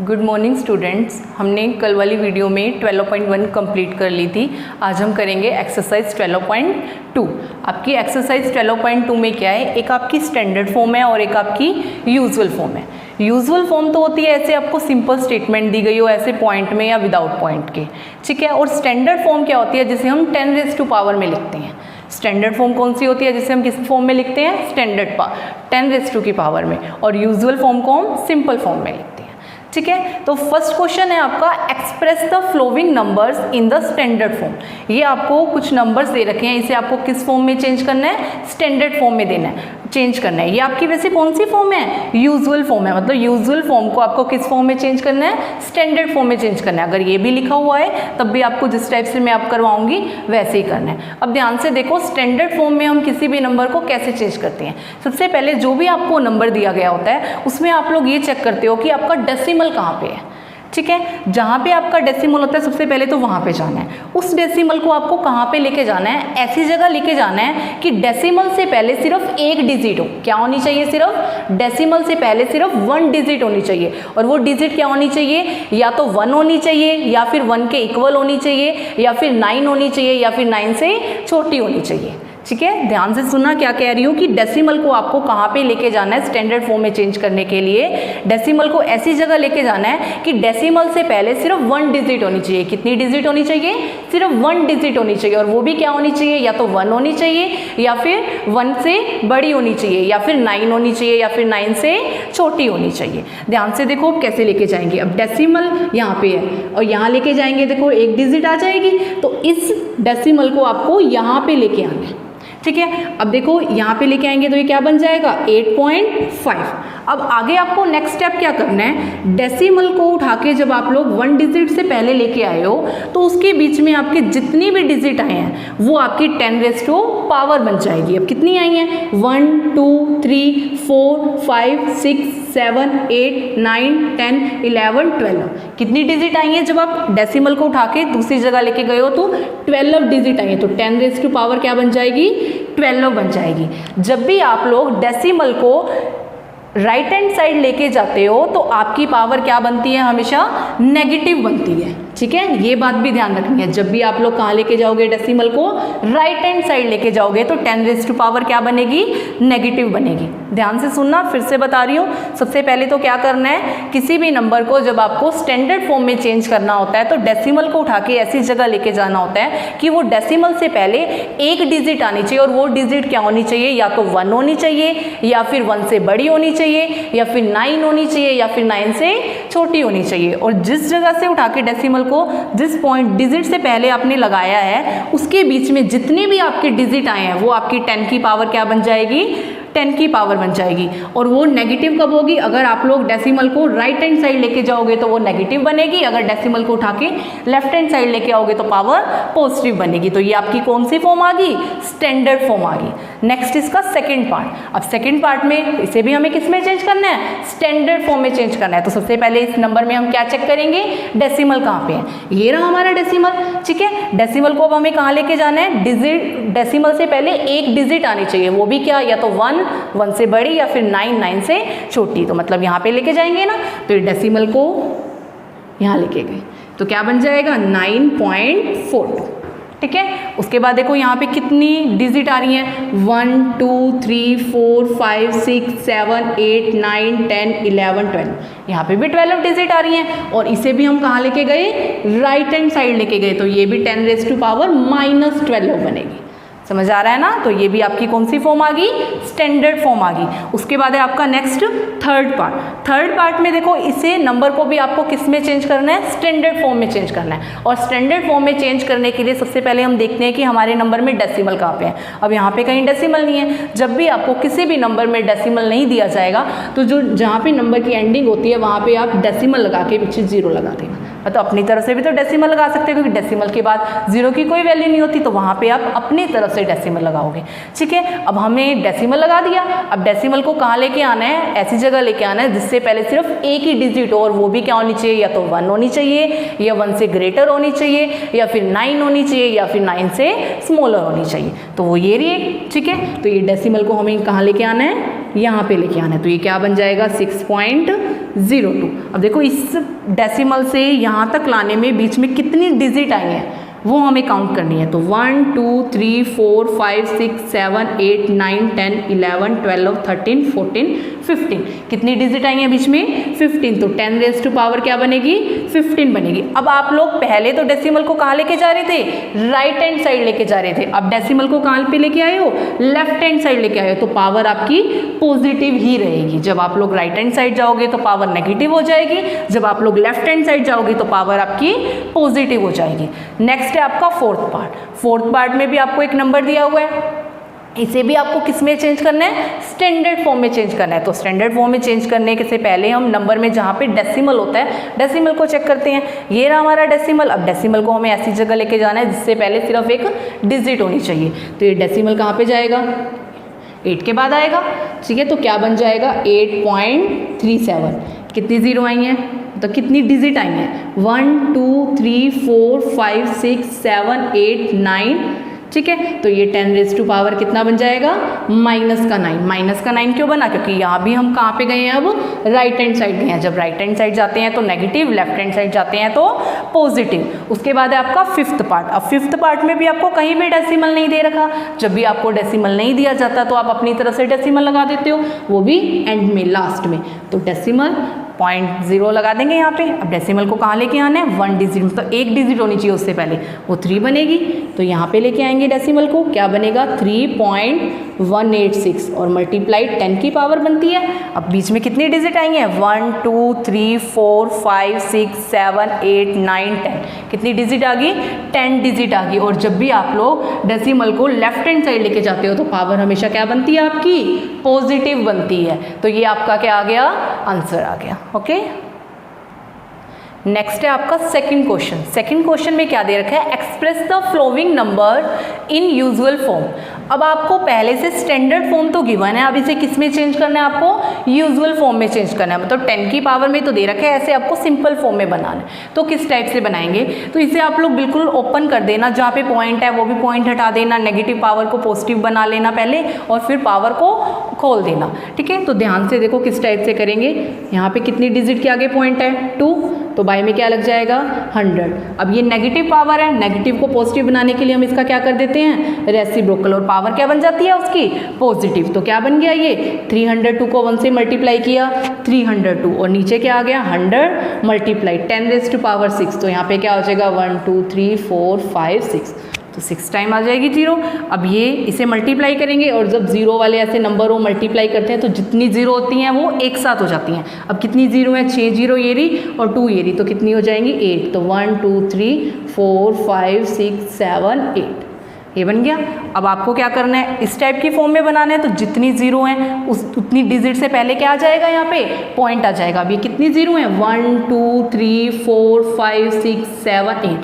Good morning students. हमने कल वाली वीडियो में 12.1 कंप्लीट कर ली थी। आज हम करेंगे एक्सरसाइज 12.2। आपकी एक्सरसाइज 12.2 में क्या है, एक आपकी स्टैंडर्ड फॉर्म है और एक आपकी यूजुअल फॉर्म है। यूजुअल फॉर्म तो होती है ऐसे आपको सिंपल स्टेटमेंट दी गई हो ऐसे पॉइंट में या विदाउट पॉइंट के, ठीक है। और स्टैंडर्ड फॉर्म क्या होती है, जिसे हम 10⁻² में लिखते हैं। स्टैंडर्ड फॉर्म कौन सी होती है, जिसे हम किस फॉर्म में लिखते हैं, स्टैंडर्ड 10⁻² में। और यूजुअल फॉर्म को हम सिंपल फॉर्म में लिखते हैं, ठीक है। तो फर्स्ट क्वेश्चन है आपका, express the flowing numbers in the standard form. ये आपको कुछ नंबर्स दे रखे हैं, इसे आपको किस फॉर्म में चेंज करना है, स्टैंडर्ड फॉर्म में देना है, चेंज करना है। ये आपकी वैसे कौन सी फॉर्म है, यूजुअल फॉर्म है। मतलब यूजुअल फॉर्म को आपको किस फॉर्म में चेंज करना है, स्टैंडर्ड फॉर्म में चेंज करना है। अगर ये भी लिखा हुआ है तब भी आपको जिस टाइप से मैं आप करवाऊंगी वैसे ही करना है। अब ध्यान से देखो, स्टैंडर्ड फॉर्म में हम किसी भी नंबर को कैसे चेंज करते हैं। सबसे पहले जो भी आपको नंबर दिया गया होता है उसमें आप लोग ये चेक करते हो कि आपका डेसिमल कहाँ पे है, ठीक है। जहाँ पे आपका डेसिमल होता है सबसे पहले तो वहाँ पे जाना है। उस डेसिमल को आपको कहाँ पे लेके जाना है, ऐसी जगह लेके जाना है कि डेसिमल से पहले सिर्फ एक डिजिट हो। क्या होनी चाहिए, सिर्फ डेसिमल से पहले सिर्फ 1 डिजिट होनी चाहिए। और वो डिजिट क्या होनी चाहिए, या तो 1 होनी चाहिए, या फिर 1 के इक्वल होनी चाहिए, या फिर 9 होनी चाहिए, या फिर 9 से छोटी होनी चाहिए, ठीक है। ध्यान से सुनना क्या कह रही हूँ कि डेसिमल को आपको कहाँ पे लेके जाना है स्टैंडर्ड फॉर्म में चेंज करने के लिए। डेसिमल को ऐसी जगह लेके जाना है कि डेसिमल से पहले सिर्फ 1 डिजिट होनी चाहिए। कितनी डिजिट होनी चाहिए, सिर्फ 1 डिजिट होनी चाहिए। और वो भी क्या होनी चाहिए, या तो 1 होनी चाहिए, या फिर 1 से बड़ी होनी चाहिए, या फिर 9 होनी चाहिए, या फिर 9 से छोटी होनी चाहिए। ध्यान से देखो कैसे लेके जाएंगे। अब डेसिमल यहाँ पे है और यहाँ लेके जाएंगे, देखो एक डिजिट आ जाएगी, तो इस डेसिमल को आपको यहाँ पे लेके आना है, ठीक है। अब देखो यहाँ पे लेके आएंगे तो ये क्या बन जाएगा, 8.5। अब आगे आपको नेक्स्ट स्टेप क्या करना है, डेसिमल को उठा के जब आप लोग 1 डिजिट से पहले लेके आए हो तो उसके बीच में आपके जितनी भी डिजिट आए हैं वो आपकी 10⁻² बन जाएगी। अब कितनी आई हैं, 1 2 3 4 5 6 7 8 9 10 11 12। कितनी डिजिट आई हैं, जब आप डेसिमल को उठा के दूसरी जगह लेके गए हो तो 12 डिजिट आई हैं। तो 10⁻² क्या बन जाएगी, 12 बन जाएगी। जब भी आप लोग डेसिमल को राइट हैंड साइड लेके जाते हो तो आपकी पावर क्या बनती है, हमेशा नेगेटिव बनती है, ठीक है। ये बात भी ध्यान रखनी है। जब भी आप लोग कहाँ लेके जाओगे डेसिमल को, राइट हैंड साइड लेके जाओगे तो 10⁻² क्या बनेगी, नेगेटिव बनेगी। ध्यान से सुनना, फिर से बता रही हूँ। सबसे पहले तो क्या करना है, किसी भी नंबर को जब आपको स्टैंडर्ड फॉर्म में चेंज करना होता है तो डेसिमल को उठा के ऐसी जगह लेके जाना होता है कि वो डेसिमल से पहले एक डिजिट आनी चाहिए। और वो डिजिट क्या होनी चाहिए, या तो 1 होनी चाहिए, या फिर 1 से बड़ी होनी चाहिए, या फिर 9 होनी चाहिए, या फिर 9 से छोटी होनी चाहिए। और जिस जगह से उठा के डेसिमल को जिस पॉइंट डिजिट से पहले आपने लगाया है उसके बीच में जितने भी आपके डिजिट आए हैं वो आपकी 10 की पावर क्या बन जाएगी, 10 की पावर बन जाएगी। और वो नेगेटिव कब होगी, अगर आप लोग डेसिमल को राइट हैंड साइड लेके जाओगे तो वो नेगेटिव बनेगी। अगर डेसिमल को उठा के लेफ्ट हैंड साइड लेके आओगे तो पावर पॉजिटिव बनेगी। तो ये आपकी कौन सी फॉर्म आ गई, स्टैंडर्ड फॉर्म आ गई। नेक्स्ट इसका सेकंड पार्ट। अब सेकंड पार्ट में इसे भी हमें किस में चेंज करना है, स्टैंडर्ड फॉर्म में चेंज करना है। तो सबसे पहले इस नंबर में हम क्या चेक करेंगे, डेसिमल कहाँ पे है। ये रहा हमारा डेसिमल, ठीक है। डेसिमल को अब हमें कहाँ लेके जाना है, डिजिट डेसिमल से पहले एक डिजिट आनी चाहिए। वो भी क्या, या तो 1 से बड़ी, या फिर 9 से छोटी। तो मतलब यहाँ पे लेके जाएंगे ना, तो डेसिमल को यहाँ लेके गए तो क्या बन जाएगा, 9.42, ठीक है। उसके बाद देखो यहाँ पे कितनी डिजिट आ रही हैं, 1 2 3 4 5 6 7 8 9 10 11 12। यहाँ पे भी 12 डिजिट आ रही हैं। और इसे भी हम कहाँ लेके गए, राइट हैंड साइड लेके गए, तो ये भी 10⁻−12 बनेगी। समझ आ रहा है ना। तो ये भी आपकी कौन सी फॉर्म आ गई, स्टैंडर्ड फॉर्म आ गई। उसके बाद है आपका next third part. Third part में देखो, इसे नंबर को भी आपको किस में चेंज करना है, स्टैंडर्ड फॉर्म में चेंज करना है। और स्टैंडर्ड फॉर्म में चेंज करने के लिए सबसे पहले हम देखते हैं कि हमारे नंबर में डेसिमल कहाँ पे है। अब यहाँ पे कहीं डेसिमल नहीं है। जब भी आपको किसी भी नंबर में डेसिमल नहीं दिया जाएगा तो जो जहाँ पे नंबर की एंडिंग होती है वहाँ पे आप डेसिमल लगा के पीछे 0 लगा देना। तो अपनी तरफ से भी तो डेसिमल लगा सकते हो, क्योंकि डेसिमल के बाद 0 की कोई वैल्यू नहीं होती, तो वहाँ पे आप अपनी तरफ से डेसिमल लगाओगे, ठीक है। अब हमने डेसिमल लगा दिया। अब डेसिमल को कहाँ लेके आना है, ऐसी जगह लेके आना है जिससे पहले सिर्फ एक ही डिजिट हो। और वो भी क्या होनी चाहिए, या तो 1 होनी चाहिए, या 1 से ग्रेटर होनी चाहिए, या फिर 9 होनी चाहिए, या फिर 9 से स्मॉलर होनी चाहिए। तो वो ये रही, ठीक है। तो ये डेसिमल को हमें कहाँ लेके आना है, यहाँ पे लेके आना है, तो ये क्या बन जाएगा 6.02। अब देखो इस डेसिमल से यहाँ तक लाने में बीच में कितनी डिजिट आई हैं वो हमें काउंट करनी है। तो 1 2 3 4 5 6 7 8 9 10 11 12 13 14 15 कितनी डिजिट आई हैं बीच में 15, तो 10 रेज़ टू पावर क्या बनेगी 15 बनेगी। अब आप लोग पहले तो डेसिमल को कहाँ लेके जा रहे थे, राइट हैंड साइड लेके जा रहे थे, अब डेसिमल को कहाँ पे लेके आए हो, लेफ्ट हैंड साइड लेके आए हो, तो पावर आपकी पॉजिटिव ही रहेगी। जब आप लोग राइट हैंड साइड जाओगे तो पावर नेगेटिव हो जाएगी, जब आप लोग लेफ्ट हैंड साइड जाओगे तो पावर आपकी पॉजिटिव हो जाएगी। नेक्स्ट है आपका फोर्थ पार्ट में भी आपको एक नंबर दिया हुआ है, इसे भी आपको किस में चेंज करना है, स्टैंडर्ड फॉर्म में चेंज करना है। तो स्टैंडर्ड फॉर्म में चेंज करने के से पहले हम नंबर में जहाँ पे डेसिमल होता है डेसिमल को चेक करते हैं। ये रहा हमारा डेसिमल। अब डेसिमल को हमें ऐसी जगह लेके जाना है जिससे पहले सिर्फ एक डिजिट होनी चाहिए, तो ये डेसिमल कहाँ पे जाएगा, 8 के बाद आएगा, ठीक है। तो क्या बन जाएगा 8.37। कितनी जीरो आई हैं, तो कितनी डिजिट आई हैं 1 2 3 4 5 6 7 8 9, ठीक है। तो ये 10 रेज़ टू पावर कितना बन जाएगा -9। -9 क्यों बना, क्योंकि यहाँ भी हम कहाँ पे गए हैं, अब राइट हैंड साइड गए हैं। जब राइट हैंड साइड जाते हैं तो नेगेटिव, लेफ्ट हैंड साइड जाते हैं तो पॉजिटिव। उसके बाद है आपका फिफ्थ पार्ट। अब फिफ्थ पार्ट में भी आपको कहीं भी डेसिमल नहीं दे रखा। जब भी आपको डेसिमल नहीं दिया जाता तो आप अपनी तरफ से डेसिमल लगा देते हो, वो भी एंड में लास्ट में। तो डेसिमल 0.0 लगा देंगे यहाँ पे। अब डेसिमल को कहाँ लेके आना है, 1 डिजिट, मतलब एक डिजिट होनी चाहिए उससे पहले, वो 3 बनेगी। तो यहाँ पे लेके आएंगे डेसिमल को, क्या बनेगा 3.186 और मल्टीप्लाई 10 की पावर बनती है। अब बीच में कितनी डिजिट आएंगे 1 2 3 4 5 6 7 8 9 10, कितनी डिजिट आ गई 10 डिजिट आ गई। और जब भी आप लोग डेसिमल को लेफ्ट हैंड साइड लेके जाते हो तो पावर हमेशा क्या बनती है आपकी, पॉजिटिव बनती है। तो ये आपका क्या आ गया, आंसर आ गया। ओके, नेक्स्ट है आपका सेकंड क्वेश्चन। सेकंड क्वेश्चन में क्या दे रखा है, express the flowing number in usual form. अब आपको पहले से स्टैंडर्ड फॉर्म तो गिवन है, अब इसे किस में चेंज करना है, आपको यूजुअल फॉर्म में चेंज करना है। मतलब 10 की पावर में तो दे रखा है, ऐसे आपको सिंपल फॉर्म में बनाना है। तो किस टाइप से बनाएंगे, तो इसे आप लोग बिल्कुल ओपन कर देना, जहाँ पे पॉइंट है वो भी पॉइंट हटा देना, नेगेटिव पावर को पॉजिटिव बना लेना पहले और फिर पावर को खोल देना, ठीक है। तो ध्यान से देखो किस टाइप से करेंगे। यहाँ पे कितनी डिजिट के आगे पॉइंट है 2, तो बाई में क्या लग जाएगा 100। अब ये नेगेटिव पावर है, नेगेटिव को पॉजिटिव बनाने के लिए हम इसका क्या कर देते हैं, रेसिप्रोकल, और पावर क्या बन जाती है उसकी, पॉजिटिव। तो क्या बन गया ये 302 को 1 से मल्टीप्लाई किया 302 और नीचे क्या आ गया 100 मल्टीप्लाई 10 रेज़ टू पावर 6। तो यहाँ पे क्या हो जाएगा 1 2 3 4 5 6, तो 6 टाइम आ जाएगी 0। अब ये इसे मल्टीप्लाई करेंगे और जब जीरो वाले ऐसे नंबर वो मल्टीप्लाई करते हैं तो जितनी जीरो होती हैं वो एक साथ हो जाती हैं। अब कितनी जीरो है, 6 जीरो ये रही और 2 ये रही, तो कितनी हो जाएंगी 8। तो 1 2 3 4 5 6 7 8, ये बन गया। अब आपको क्या करना है, इस टाइप की फॉर्म में बनाना है, तो जितनी जीरो हैं उतनी डिजिट से पहले क्या आ जाएगा, यहाँ पे पॉइंट आ जाएगा। अब ये कितनी जीरो हैं 1 2 3 4 5 6 7 8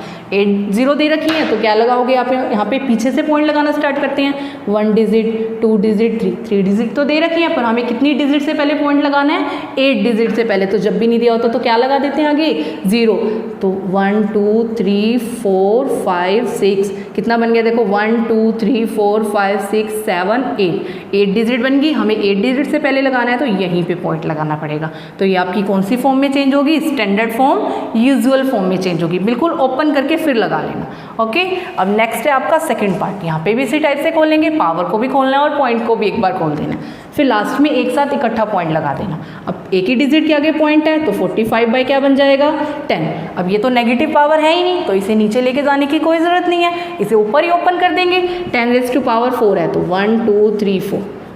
जीरो दे रखी है, तो क्या लगाओगे आप यहाँ पे पीछे से पॉइंट लगाना स्टार्ट करते हैं। 1 डिजिट 2 डिजिट 3 डिजिट तो दे रखी है, पर हमें कितनी डिजिट से पहले पॉइंट लगाना है, 8 डिजिट से पहले। तो जब भी नहीं दिया होता तो क्या लगा देते हैं आगे 0। तो 1 2 3 4 5 6 कितना बन गया देखो 1 2 3 4 5 6 7 8 डिजिट बन गई। हमें 8 डिजिट से पहले लगाना है तो यहीं पे पॉइंट लगाना पड़ेगा। तो ये आपकी कौन सी फॉर्म में चेंज होगी, स्टैंडर्ड फॉर्म, यूजुअल फॉर्म में चेंज होगी। बिल्कुल ओपन करके फिर लगा लेना। ओके, अब नेक्स्ट है आपका सेकंड पार्ट। यहाँ पे भी इसी टाइप से खोलेंगे, पावर को भी खोलना है और पॉइंट को भी एक बार खोल देना है, फिर लास्ट में एक साथ इकट्ठा पॉइंट लगा देना। अब एक ही डिजिट के आगे पॉइंट है तो 45 बाई क्या बन जाएगा 10। अब ये तो नेगेटिव पावर है ही नहीं, तो इसे नीचे लेके जाने की कोई ज़रूरत नहीं है, इसे ऊपर ही ओपन कर देंगे। 10 रेज़ टू पावर 4 है, तो 1 2 3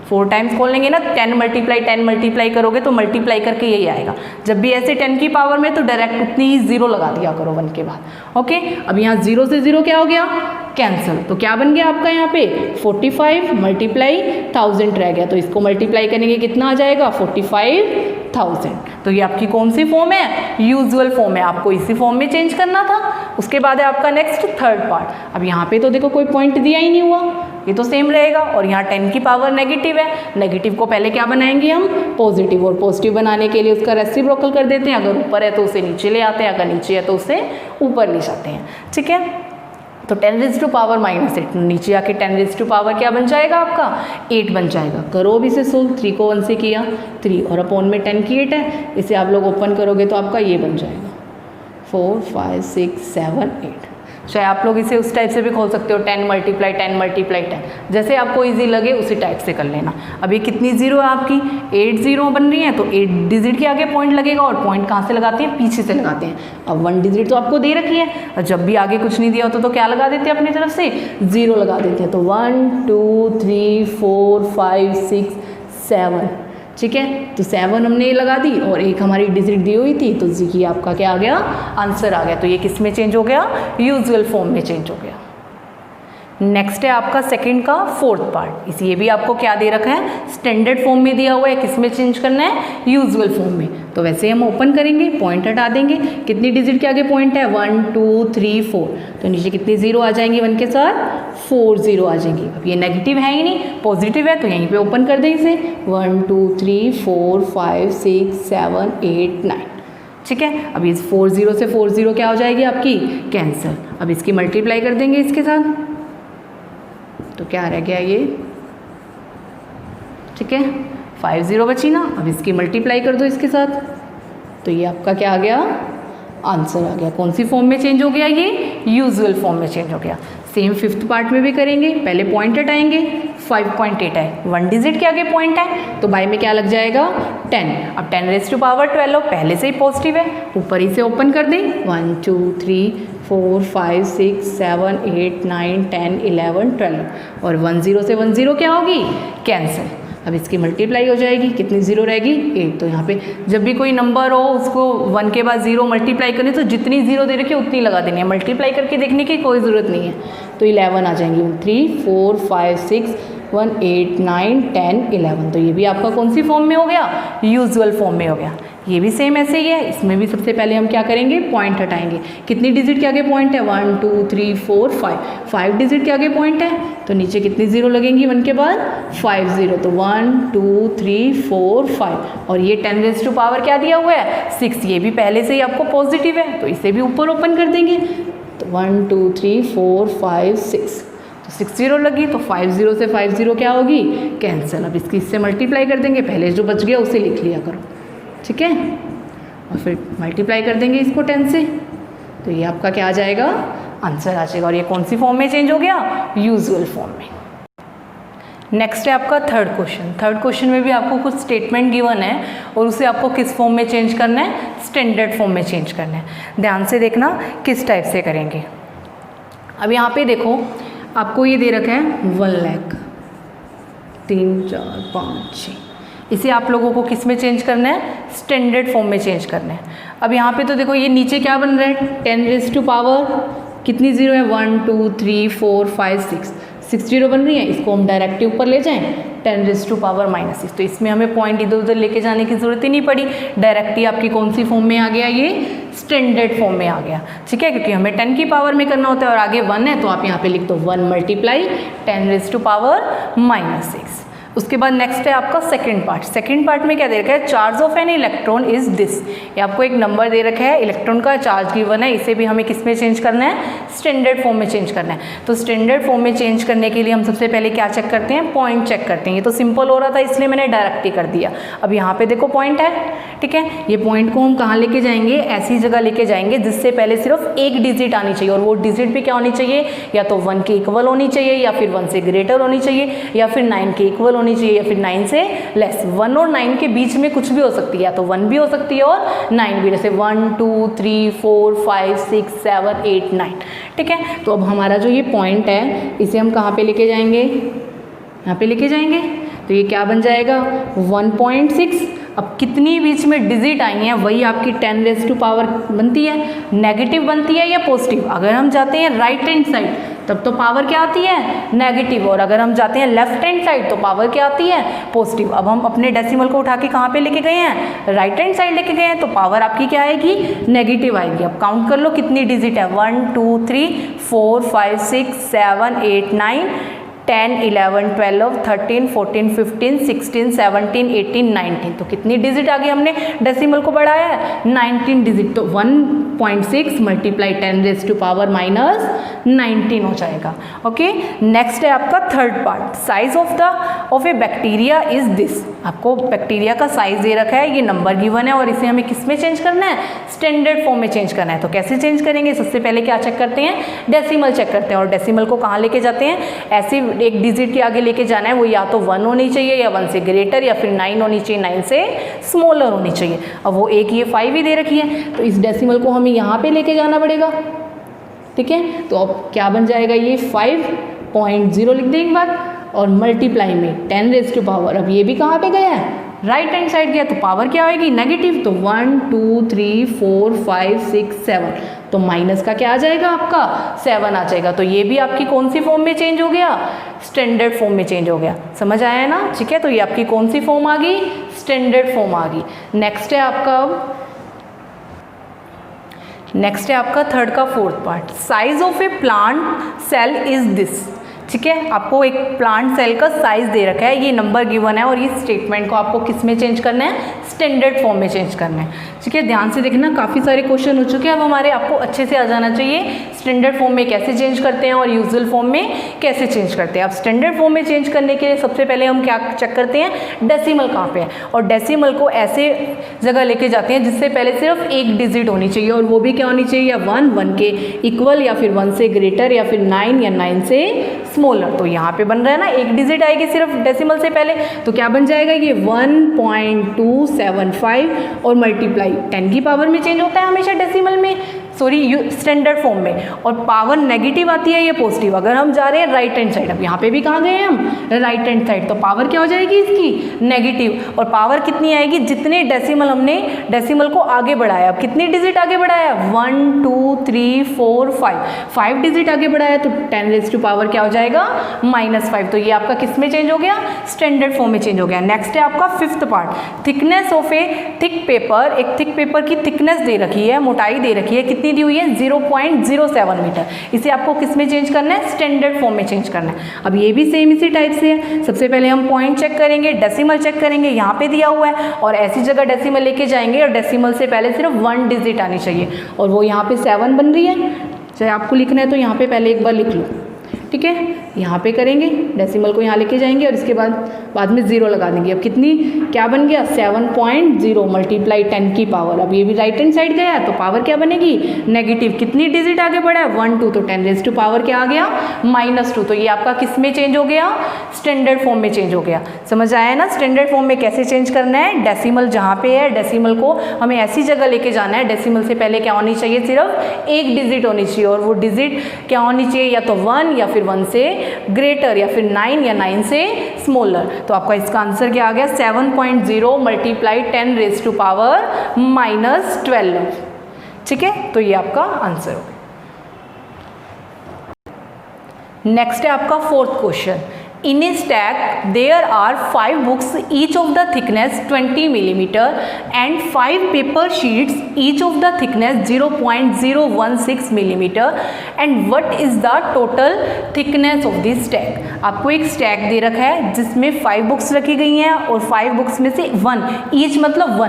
4 टाइम्स खोल लेंगे ना। 10 मल्टीप्लाई करोगे तो मल्टीप्लाई करके यही आएगा। जब भी ऐसे 10 की पावर में तो डायरेक्ट उतनी ही जीरो लगा दिया करो 1 के बाद। ओके, अब यहाँ 0 से 0 क्या हो गया, कैंसिल। तो क्या बन गया आपका यहाँ पे 45 मल्टीप्लाई 1000 रह गया, तो इसको मल्टीप्लाई करेंगे कितना आ जाएगा 45,000। तो ये आपकी कौन सी फॉर्म है, यूजुअल फॉर्म है, आपको इसी फॉर्म में चेंज करना था। उसके बाद है आपका नेक्स्ट थर्ड पार्ट। अब यहाँ पे तो देखो कोई पॉइंट दिया ही नहीं हुआ, ये तो सेम रहेगा। और यहाँ 10 की पावर नेगेटिव है, नेगेटिव को पहले क्या बनाएंगे हम, पॉजिटिव, और पॉजिटिव बनाने के लिए उसका रेसिप्रोकल कर देते हैं। अगर ऊपर है तो उसे नीचे ले आते हैं, अगर नीचे है तो उसे ऊपर ले जाते हैं। ठीक है, तो 10⁻⁻8 नीचे आके 10⁻⁻ क्या बन जाएगा आपका 8 बन जाएगा। करो अब इसे सोल्व, 3 को 1 से किया 3 और अपॉन में 10 की 8 है, इसे आप लोग ओपन करोगे तो आपका ये बन जाएगा 4 5 6 7 8। चाहे आप लोग इसे उस टाइप से भी खोल सकते हो 10 × 10, जैसे आपको इजी लगे उसी टाइप से कर लेना। अब ये कितनी जीरो है आपकी 8 जीरो बन रही है, तो 8 डिजिट के आगे पॉइंट लगेगा और पॉइंट कहाँ से लगाते हैं पीछे से लगाते हैं। अब 1 डिजिट तो आपको दे रखी है और जब भी आगे कुछ नहीं दिया होता तो क्या लगा देते हैं अपनी तरफ से 0 लगा देते हैं। तो 1 2 3 4 5 6 7, ठीक है, तो 7 हमने लगा दी और एक हमारी डिजिट दी हुई थी, तो ये आपका क्या आ गया आंसर आ गया। तो ये किस में चेंज हो गया यूजुअल फॉर्म में चेंज हो गया। नेक्स्ट है आपका सेकंड का फोर्थ पार्ट, इस ये भी आपको क्या दे रखा है स्टैंडर्ड फॉर्म में दिया हुआ है, किस में चेंज करना है यूजुअल फॉर्म में। तो वैसे हम ओपन करेंगे, पॉइंट हटा देंगे, कितनी डिजिट के आगे पॉइंट है 1 2 3 4, तो नीचे कितनी जीरो आ जाएंगी 1 के साथ 4 जीरो आ जाएंगी। अब ये नेगेटिव है ही नहीं पॉजिटिव है, तो यहीं पे ओपन कर दें इसे 1 2 3 4 5 6 7 8 9, ठीक है। अब इस 4 0 से 4 0 क्या हो जाएगी आपकी कैंसिल। अब इसकी मल्टीप्लाई कर देंगे इसके साथ, तो क्या रह गया ये, ठीक है 5 0 बची ना। अब इसकी मल्टीप्लाई कर दो इसके साथ, तो ये आपका क्या आ गया आंसर आ गया। कौन सी फॉर्म में चेंज हो गया ये यूजुअल फॉर्म में चेंज हो गया। सेम फिफ्थ पार्ट में भी करेंगे, पहले पॉइंट हटाएंगे 5.8 है 1 डिजिट के आगे पॉइंट है, तो बाय में क्या लग जाएगा 10। अब 10⁻12 पहले से ही पॉजिटिव है, ऊपर ही से ओपन कर दें 1 2 3 4 5 6 7 8 9 10 11 12 और 1 0 से 1 0 क्या होगी कैंसिल। अब इसकी मल्टीप्लाई हो जाएगी, कितनी जीरो रहेगी 8। तो यहाँ पे जब भी कोई नंबर हो उसको 1 के बाद 0 मल्टीप्लाई करनी, तो जितनी जीरो दे रखी है उतनी लगा देनी है, मल्टीप्लाई करके देखने की कोई ज़रूरत नहीं है। तो 11 आ जाएंगी 3 4 5 6 1 8 9 10 11। तो ये भी आपका कौन सी फॉर्म में हो गया यूजुअल फॉर्म में हो गया। ये भी सेम ऐसे ही है, इसमें भी सबसे पहले हम क्या करेंगे पॉइंट हटाएंगे। कितनी डिजिट के आगे पॉइंट है 1 2 3 4 5 डिजिट के आगे पॉइंट है, तो नीचे कितनी जीरो लगेंगी 1 के बाद 5 0, तो 1 2 3 4 5 और ये 10⁻⁻ क्या दिया हुआ है 6, ये भी पहले से ही आपको पॉजिटिव है, तो इसे भी ऊपर ओपन कर देंगे। तो 1 2 3 4 5 6, तो 6 0 लगी, तो 5 0 से 5 0 क्या होगी कैंसिल। अब इसकी इससे मल्टीप्लाई कर देंगे, पहले जो बच गया उसे लिख लिया करो, ठीक है, और फिर मल्टीप्लाई कर देंगे इसको 10 से, तो ये आपका क्या आ जाएगा आंसर आ जाएगा। और ये कौन सी फॉर्म में चेंज हो गया यूजुअल फॉर्म में। नेक्स्ट है आपका थर्ड क्वेश्चन। थर्ड क्वेश्चन में भी आपको कुछ स्टेटमेंट गिवन है और उसे आपको किस फॉर्म में चेंज करना है स्टैंडर्ड फॉर्म में चेंज करना है। ध्यान से देखना किस टाइप से करेंगे। अब यहाँ पे देखो आपको ये दे रखा है 1 लाख 3 4 5 6, इसे आप लोगों को किस में चेंज करना है स्टैंडर्ड फॉर्म में चेंज करना है। अब यहाँ पे तो देखो ये नीचे क्या बन रहा है 10⁻⁻ कितनी जीरो है 1 2 3 4 5 6 जीरो बन रही है, इसको हम डायरेक्टली ऊपर ले जाएं 10⁻⁻�6, तो इसमें हमें पॉइंट इधर उधर लेके जाने की जरूरत ही नहीं पड़ी, डायरेक्टली आपकी कौन सी फॉर्म में आ गया ये स्टैंडर्ड फॉर्म में आ गया, ठीक है, क्योंकि हमें 10 की पावर में करना होता है और आगे 1 है, तो आप यहाँ पे लिख दो 1 मल्टीप्लाई 10⁻⁻�6। उसके बाद नेक्स्ट है आपका सेकंड पार्ट। सेकंड पार्ट में क्या दे रखा है charge of an electron is this, ये आपको एक नंबर दे रखा है इलेक्ट्रॉन का चार्ज गिवन है, इसे भी हमें किस में चेंज करना है स्टैंडर्ड फॉर्म में चेंज करना है। तो स्टैंडर्ड फॉर्म में चेंज करने के लिए हम सबसे पहले क्या चेक करते हैं पॉइंट चेक करते हैं। ये तो सिंपल हो रहा था इसलिए मैंने डायरेक्ट ही कर दिया। अब यहाँ पे देखो पॉइंट है, ठीक है, ये पॉइंट को हम कहाँ लेके जाएंगे ऐसी जगह लेके जाएंगे जिससे पहले सिर्फ एक डिजिट आनी चाहिए, और वो डिजिट भी क्या होनी चाहिए या तो 1 के इक्वल होनी चाहिए या फिर 1 से ग्रेटर होनी चाहिए या फिर 9 के इक्वल होनी चाहिए या फिर 9 से लेस। 1 और 9 के बीच में कुछ भी हो सकती है, या तो 1 भी हो सकती है और 9 भी, जैसे 1 2 3 4 5 6 7 8 9, ठीक है। तो अब हमारा जो ये पॉइंट है इसे हम कहाँ पे लेके जाएंगे यहाँ पे लेके जाएंगे, तो ये क्या बन जाएगा 1.6। अब कितनी बीच में डिजिट आई हैं वही आपकी 10⁻⁻ बनती है, नेगेटिव बनती है या पॉजिटिव। अगर हम जाते हैं राइट हैंड साइड तब तो पावर क्या आती है नेगेटिव, और अगर हम जाते हैं लेफ्ट हैंड साइड तो पावर क्या आती है पॉजिटिव। अब हम अपने डेसिमल को उठा के कहाँ पे लेके गए हैं राइट हैंड साइड लेके गए हैं, तो पावर आपकी क्या आएगी नेगेटिव आएगी। अब काउंट कर लो कितनी डिजिट है 1 2 3 4 5 6 7 8 9 10 11 12 13 14 15 16 17 18 19, तो कितनी डिजिट आगे हमने डेसिमल को बढ़ाया है 19 डिजिट। तो 1 1.6 मल्टीप्लाई 10⁻⁻19 हो जाएगा। ओके, नेक्स्ट है आपका third part, size of A bacteria is this. आपको बैक्टीरिया का साइज दे रखा है, ये नंबर गिवन है और इसे हमें किस में चेंज करना है, स्टैंडर्ड फॉर्म में चेंज करना है। तो कैसे चेंज करेंगे, सबसे पहले क्या चेक करते हैं, डेसिमल चेक करते हैं। और डेसिमल को कहाँ लेके जाते हैं, ऐसे एक डिजिट के आगे लेके जाना है, वो या तो 1 होनी चाहिए या 1 से ग्रेटर या फिर 9 होनी चाहिए, 9 से स्मॉलर होनी चाहिए। अब वो एक ये 5 ही दे रखी है, तो इस डेसिमल को हमें यहाँ पे लेके जाना पड़ेगा। ठीक है, तो अब क्या बन जाएगा, ये 5.0 लिख दें एक बार, और मल्टीप्लाई में 10⁻, अब ये भी कहाँ पे गया है, राइट हैंड साइड गया, तो पावर क्या होगी, नेगेटिव। तो 1 2 3 4 5 6 7, तो माइनस का क्या आ जाएगा आपका 7 आ जाएगा। तो ये भी आपकी कौन सी फॉर्म में चेंज हो गया, स्टैंडर्ड फॉर्म में चेंज हो गया। समझ आया ना, ठीक है। तो ये आपकी कौन सी फॉर्म आ गई, स्टैंडर्ड फॉर्म आ गई। नेक्स्ट है आपका थर्ड का fourth part, size of a plant cell is this. ठीक है, आपको एक प्लांट सेल का साइज दे रखा है, ये नंबर गिवन है और ये स्टेटमेंट को आपको किस में चेंज करना है, स्टैंडर्ड फॉर्म में चेंज करना है। ठीक है, ध्यान से देखना, काफ़ी सारे क्वेश्चन हो चुके हैं, अब हमारे आपको अच्छे से आ जाना चाहिए स्टैंडर्ड फॉर्म में कैसे चेंज करते हैं और यूजुअल फॉर्म में कैसे चेंज करते हैं। अब स्टैंडर्ड फॉर्म में चेंज करने के लिए सबसे पहले हम क्या चेक करते हैं, डेसिमल कहाँ पे है, और डेसिमल को ऐसे जगह लेके जाते हैं जिससे पहले सिर्फ एक डिजिट होनी चाहिए, और वो भी क्या होनी चाहिए, या 1 के इक्वल या फिर 1 से ग्रेटर या फिर 9 या 9 से स्मॉलर। तो यहाँ पे बन रहा है ना, एक डिजिट आएगी सिर्फ डेसिमल से पहले, तो क्या बन जाएगा ये 1.275 और मल्टीप्लाई 10 की पावर में चेंज होता है हमेशा डेसिमल में, सॉरी स्टैंडर्ड फॉर्म में, और पावर नेगेटिव आती है, ये पॉजिटिव। अगर हम जा रहे हैं राइट हैंड साइड, अब यहाँ पे भी कहाँ गए हैं हम, राइट हैंड साइड, तो पावर क्या हो जाएगी इसकी, नेगेटिव। और पावर कितनी आएगी, जितने डेसिमल हमने डेसिमल को आगे बढ़ाया, अब कितनी डिजिट आगे बढ़ाया, 1 2 3 4 5 डिजिट आगे बढ़ाया, तो 10⁻⁻ क्या हो जाएगा, -5। तो ये आपका किस में चेंज हो गया, स्टैंडर्ड फॉर्म में चेंज हो गया। नेक्स्ट है आपका fifth part, thickness of A thick paper. एक थिक पेपर की थिकनेस दे रखी है, मोटाई दे रखी है, कितनी दी हुई है, 0.07 मीटर। इसे आपको किस में चेंज करना है, स्टैंडर्ड फॉर्म में चेंज करना है। अब ये भी सेम इसी टाइप से है, सबसे पहले हम पॉइंट चेक करेंगे, डेसिमल चेक करेंगे, यहाँ पे दिया हुआ है, और ऐसी जगह डेसिमल लेके जाएंगे और डेसिमल से पहले सिर्फ 1 डिजिट आनी चाहिए, और वो यहाँ पे 7 बन रही है। चाहे आपको लिखना है तो यहाँ पे पहले एक बार लिख लो, ठीक है। यहाँ पे करेंगे, डेसिमल को यहाँ लेके जाएंगे और इसके बाद में 0 लगा देंगे। अब कितनी, क्या बन गया, 7.0 मल्टीप्लाई 10 की पावर। अब ये भी राइट हैंड साइड गया तो पावर क्या बनेगी, नेगेटिव। कितनी डिजिट आगे बढ़ा है, 1 2, तो 10⁻⁻ क्या आ गया, -2। तो ये आपका किस में चेंज हो गया, स्टैंडर्ड फॉर्म में चेंज हो गया। समझ आया ना, स्टैंडर्ड फॉर्म में कैसे चेंज करना है, डेसिमल जहाँ पे है, डेसिमल को हमें ऐसी जगह लेके जाना है, डेसिमल से पहले क्या होनी चाहिए, सिर्फ एक डिजिट होनी चाहिए, और वो डिजिट क्या होनी चाहिए, या तो 1 या फिर 1 से ग्रेटर या फिर 9 या 9 से स्मॉलर। तो आपका इसका आंसर क्या आ गया, 7.0 मल्टीप्लाई 10⁻⁻12। ठीक है, तो ये आपका आंसर हो गया। नेक्स्ट है आपका fourth question, In a stack, there are 5 books, each of the thickness 20 mm, and 5 paper sheets, each of the thickness 0.016 mm. And what is the total thickness of this stack? आपको एक stack दे रखा है जिसमें 5 books रखी गई हैं, और 5 books में से 1 ईच मतलब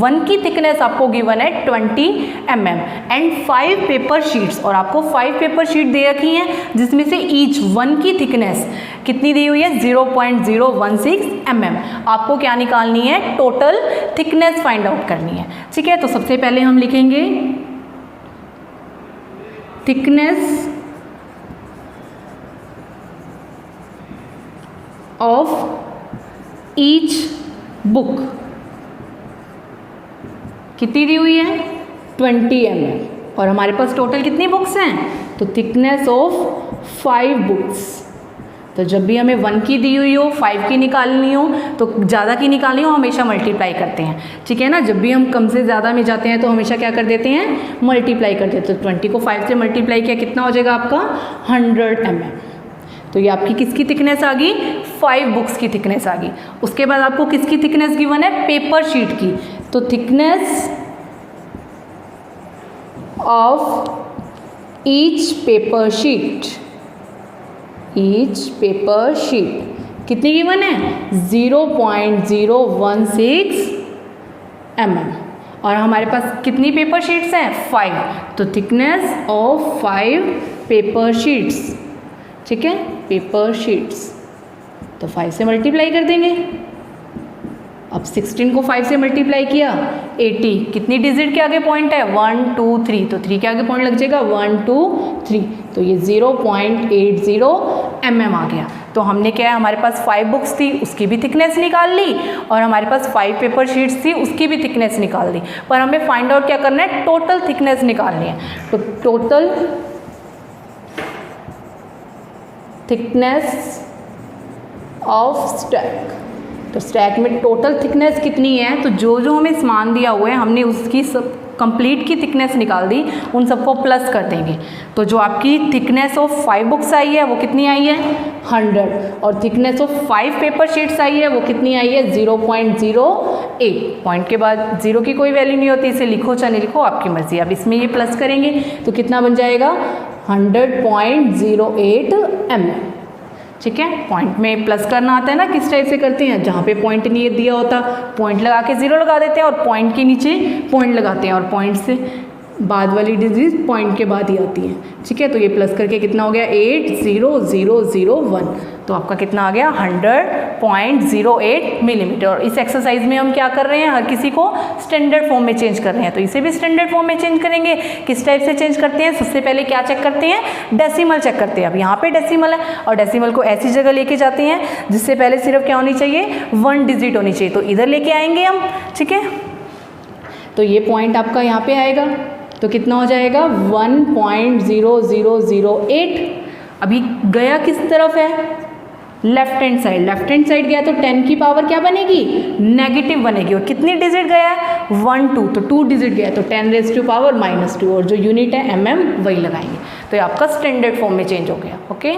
1 की थिकनेस आपको गिवन है 20 mm, एंड 5 पेपर शीट्स, और आपको 5 पेपर शीट दे रखी हैं जिसमें से ईच 1 की थिकनेस कितनी दी हुई है, 0.016 mm। आपको क्या निकालनी है, टोटल थिकनेस फाइंड आउट करनी है। ठीक है, तो सबसे पहले हम लिखेंगे थिकनेस ऑफ ईच बुक कितनी दी हुई है, 20 mm, और हमारे पास टोटल कितनी बुक्स हैं, तो थिकनेस ऑफ 5 बुक्स। तो जब भी हमें 1 की दी हुई हो, 5 की निकालनी हो, तो ज़्यादा की निकालनी हो, हमेशा मल्टीप्लाई करते हैं। ठीक है ना, जब भी हम कम से ज़्यादा में जाते हैं तो हमेशा क्या कर देते हैं, मल्टीप्लाई कर देते हैं। तो 20 को 5 से मल्टीप्लाई किया, कितना हो जाएगा आपका 100 mm। तो ये आपकी किसकी थिकनेस आ गई, 5 बुक्स की थिकनेस आ गई। उसके बाद आपको किसकी थिकनेस गिवन है, पेपर शीट की। तो thickness of each paper sheet, each paper sheet कितनी गिवन है, 0.016 mm। और हमारे पास कितनी पेपर शीट्स हैं 5, तो थिकनेस ऑफ 5 पेपर शीट्स, ठीक है, पेपर शीट्स, तो 5 से मल्टीप्लाई कर देंगे। अब 16 को 5 से मल्टीप्लाई किया 80, कितनी डिजिट के आगे पॉइंट है 1 2 3, तो 3 के आगे पॉइंट लग जाएगा 1 2 3, तो ये 0.80 mm आ गया। तो हमने क्या है, हमारे पास 5 बुक्स थी उसकी भी थिकनेस निकाल ली और हमारे पास 5 पेपर शीट्स थी उसकी भी थिकनेस निकाल दी, पर हमें फाइंड आउट क्या करना है, टोटल थिकनेस निकालनी है। तो टोटल थिकनेस ऑफ स्टैक, तो स्टैक में टोटल थिकनेस कितनी है, तो जो जो हमें सामान दिया हुआ है हमने उसकी सब कंप्लीट की थिकनेस निकाल दी, उन सबको प्लस कर देंगे। तो जो आपकी थिकनेस ऑफ 5 बुक्स आई है वो कितनी आई है 100, और थिकनेस ऑफ 5 पेपर शीट्स आई है वो कितनी आई है 0.08। पॉइंट के बाद जीरो की कोई वैल्यू नहीं होती, इसे लिखो चाहे नहीं लिखो आपकी मर्जी। अब इसमें ये प्लस करेंगे तो कितना बन जाएगा 100.08 mm, ठीक है। पॉइंट में प्लस करना आता है ना, किस टाइप से करते हैं, जहाँ पे पॉइंट नहीं दिया होता पॉइंट लगा के 0 लगा देते हैं और पॉइंट के नीचे पॉइंट लगाते हैं और पॉइंट से बाद वाली डिजिट पॉइंट के बाद ही आती है, ठीक है। तो ये प्लस करके कितना हो गया 80001, तो आपका कितना आ गया 100.08 मिलीमीटर। और इस एक्सरसाइज में हम क्या कर रहे हैं, हर किसी को स्टैंडर्ड फॉर्म में चेंज कर रहे हैं, तो इसे भी स्टैंडर्ड फॉर्म में चेंज करेंगे। किस टाइप से चेंज करते हैं, सबसे पहले क्या चेक करते हैं, डेसिमल चेक करते हैं। अब यहाँ पे डेसिमल है और डेसिमल को ऐसी जगह लेके जाते हैं जिससे पहले सिर्फ क्या होनी चाहिए 1 डिजिट होनी चाहिए, तो इधर लेके आएंगे हम, ठीक है। तो ये पॉइंट आपका यहाँ पे आएगा, तो कितना हो जाएगा 1.0008। अभी गया किस तरफ है, left hand side, left hand side गया तो 10 की पावर क्या बनेगी नेगेटिव बनेगी, और कितनी डिजिट गया है 1 2, तो 2 डिजिट गया तो 10⁻⁻², और जो यूनिट है mm वही लगाएंगे। तो ये आपका स्टैंडर्ड फॉर्म में चेंज हो गया, ओके।